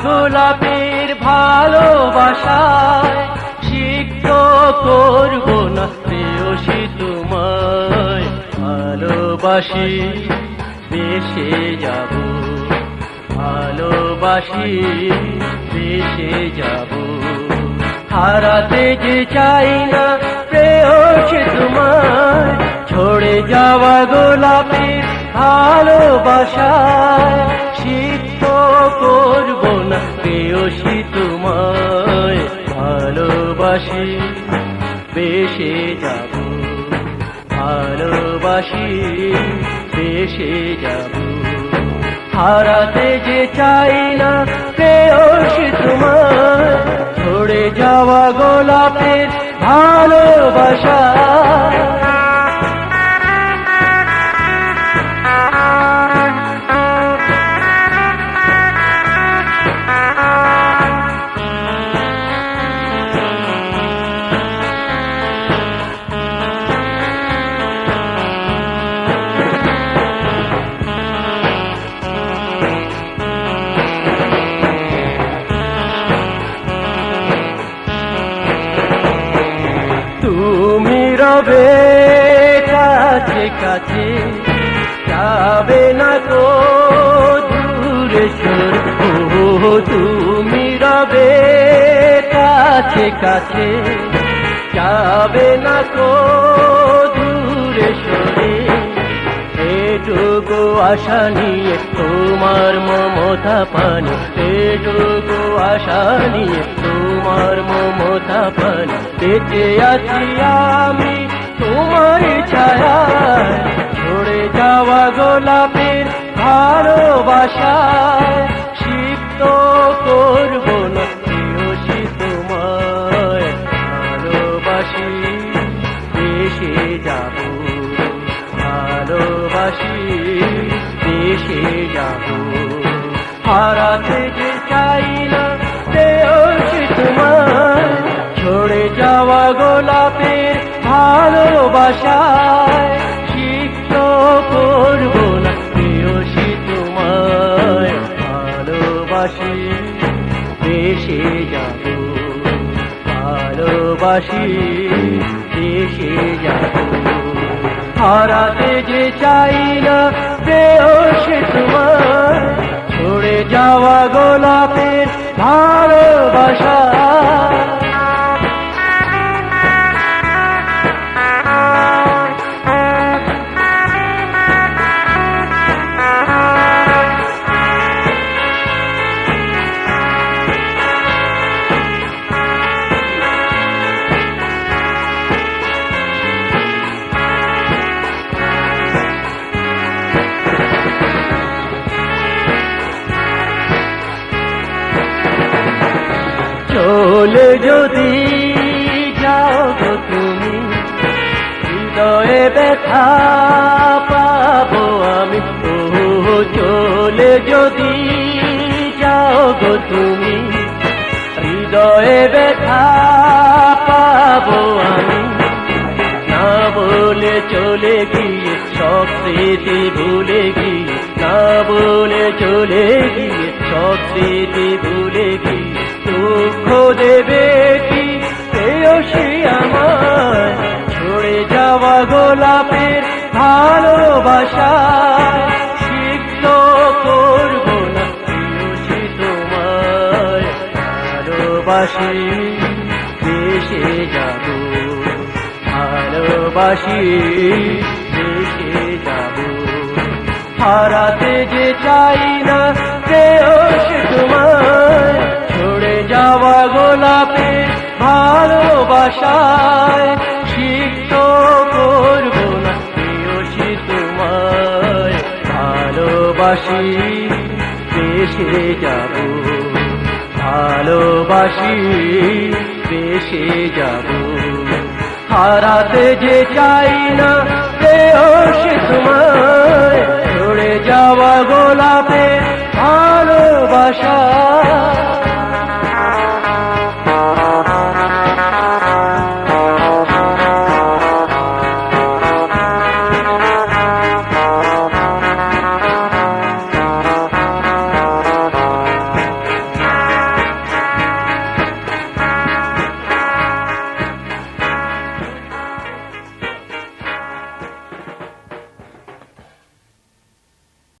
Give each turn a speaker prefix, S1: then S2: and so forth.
S1: গোলাপের ভালোবাসায় সিক্ত করব না প্রেয়সী তোমায়, ভালোবাসি বেশে যাব, ভালোবাসি বেশে যাব। হারাতে যে চাই না প্রেয়সী তোমায়, ছড়ে যাওয়া গোলাপের ভালোবাসায় সিক্ত করব না প্রেয়সী তোমায়, ভালোবাসি বেশে যাব, ভালোবাসি বেশে যাব। হারাতে যে চাই না প্রেয়সী তোমায়, ছড়ে যাওয়া গোলাপের ভালোবাসা। তুমি রবে কাছে কাছে, যাবে না গো দূরে সরে। ও তুমি রবে কাছে কাছে, যাবে না গো দূরে সরে। এটুকু আশা নিয়ে তোমার মমতা পানি, এটুকু আশা নিয়ে তোমার মমতা পানি। বেঁচে আছি আমি তোমার ছায়ায়, ছড়ে যাওয়া গোলাপের ভালোবাসায় সিক্ত করব না প্রেয়সী তোমায়, ভালোবাসি বেশে যাব, ভালোবাসি বেশে যাব। হারাতে যে চাই না প্রেয়সী তোমায়, ছড়ে যাওয়া গোলাপের ভালোবাসায় সিক্ত করব না প্রেয়সী তোমায়, ভালোবাসি বেশে যাব, ভালোবাসি বেশে যাব। হারাতে যে চাই না প্রেয়সী তোমায়, ছড়ে যাওয়া গোলাপের ভালোবাসা। চলে যদি যাও গো তুমি, হৃদয়ে ব্যথা পাবো আমি। ও চলে যদি যাও গো তুমি, হৃদয়ে ব্যথা পাবো আমি। না বলে চলে গিয়ে সব স্মৃতি ভুলে গিয়ে, না বলে চলে গিয়ে সব স্মৃতি ভুলে গিয়ে। দুঃখ দেবে কি প্রেয়সী আমায়, ছড়ে যাওয়া গোলাপের ভালোবাসায় সিক্ত করব না প্রেয়সী তোমায়, ভালোবাসি বেশে যাব, ভালোবাসি বেশে যাব। হারাতে যে চাই না প্রেয়সী তোমায়, ছড়ে যাওয়া গোলাপ মিশে যাব, ভালোবাসি বেশে যাব, হারাতে যে চাই না প্রেয়সী তোমায়, ঝরে যাওয়া গোলাপে